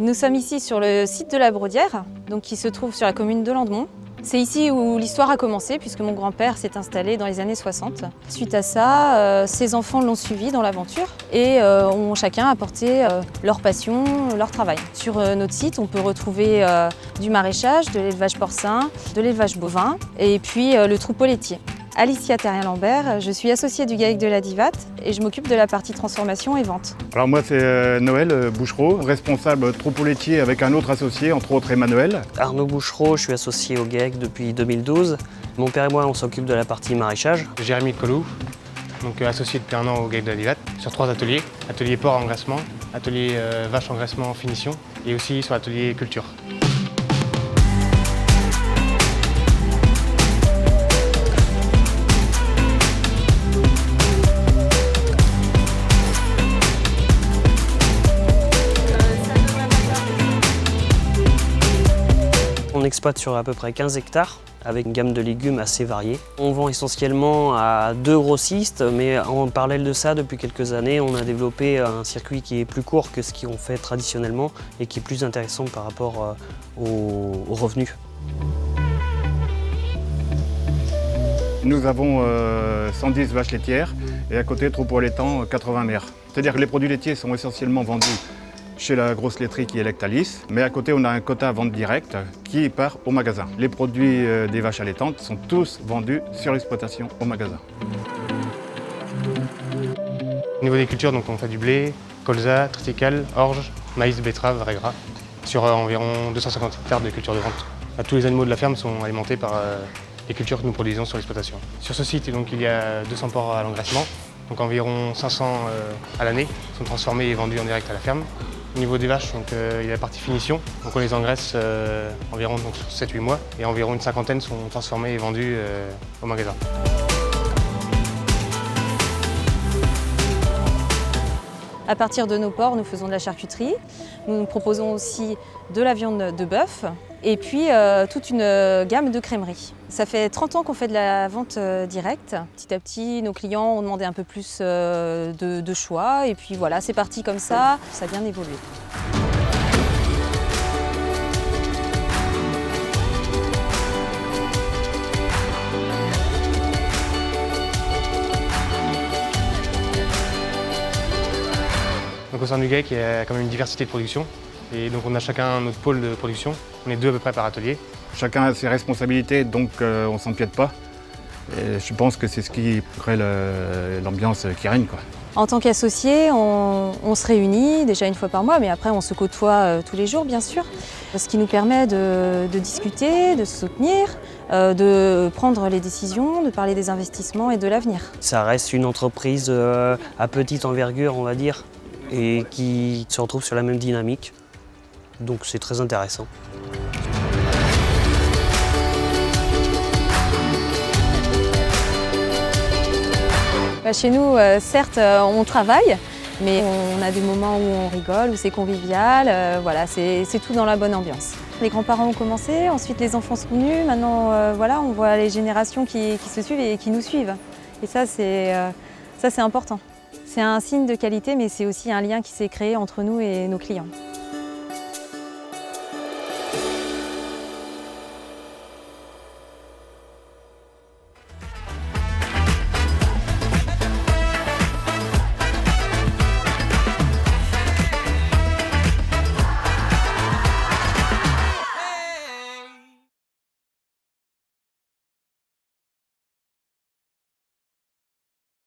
Nous sommes ici sur le site de la Brodière, donc qui se trouve sur la commune de Landemont. C'est ici où l'histoire a commencé, puisque mon grand-père s'est installé dans les années 60. Suite à ça, ses enfants l'ont suivi dans l'aventure et ont chacun apporté leur passion, leur travail. Sur notre site, on peut retrouver du maraîchage, de l'élevage porcin, de l'élevage bovin et puis le troupeau laitier. Alicia Terrien-Lambert, je suis associée du GAEC de la Divat et je m'occupe de la partie transformation et vente. Alors moi c'est Noël Bouchereau, responsable troupeau laitier avec un autre associé, entre autres Emmanuel. Arnaud Bouchereau, je suis associé au GAEC depuis 2012. Mon père et moi on s'occupe de la partie maraîchage. Jérémy Collou, donc associé depuis 1 an au GAEC de la Divat, sur 3 ateliers. Atelier porc engraissement, atelier vache engraissement finition et aussi sur l'atelier culture. On exploite sur à peu près 15 hectares avec une gamme de légumes assez variée. On vend essentiellement à 2 grossistes, mais en parallèle de ça, depuis quelques années, on a développé un circuit qui est plus court que ce qu'on fait traditionnellement et qui est plus intéressant par rapport aux revenus. Nous avons 110 vaches laitières et à côté troupeau allaitant 80 mères. C'est-à-dire que les produits laitiers sont essentiellement vendus chez la grosse laiterie qui est Lactalis, mais à côté on a un quota à vente directe qui part au magasin. Les produits des vaches allaitantes sont tous vendus sur l'exploitation au magasin. Au niveau des cultures, donc on fait du blé, colza, triticale, orge, maïs, betterave, vrai gras, sur environ 250 hectares de cultures de vente. Tous les animaux de la ferme sont alimentés par les cultures que nous produisons sur l'exploitation. Sur ce site, donc, il y a 200 porcs à l'engraissement, donc environ 500 à l'année, sont transformés et vendus en direct à la ferme. Au niveau des vaches, donc, il y a la partie finition, donc on les engraisse environ 7-8 mois et environ une cinquantaine sont transformées et vendues au magasin. À partir de nos porcs, nous faisons de la charcuterie. Nous proposons aussi de la viande de bœuf et puis toute une gamme de crèmeries. Ça fait 30 ans qu'on fait de la vente directe. Petit à petit, nos clients ont demandé un peu plus de choix et puis voilà, c'est parti comme ça a bien évolué. Donc au sein du GAEC, il y a quand même une diversité de production. Et donc on a chacun notre pôle de production. On est 2 à peu près par atelier. Chacun a ses responsabilités, donc on ne s'empiète pas. Et je pense que c'est ce qui crée l'ambiance qui règne, quoi. En tant qu'associés, on se réunit déjà une fois par mois, mais après on se côtoie tous les jours bien sûr. Ce qui nous permet de discuter, de se soutenir, de prendre les décisions, de parler des investissements et de l'avenir. Ça reste une entreprise à petite envergure, on va dire, et qui se retrouve sur la même dynamique. Donc c'est très intéressant. Chez nous, certes, on travaille, mais on a des moments où on rigole, où c'est convivial. Voilà, c'est tout dans la bonne ambiance. Les grands-parents ont commencé, ensuite les enfants sont venus. Maintenant, voilà, on voit les générations qui se suivent et qui nous suivent. Et ça, c'est important. C'est un signe de qualité, mais c'est aussi un lien qui s'est créé entre nous et nos clients.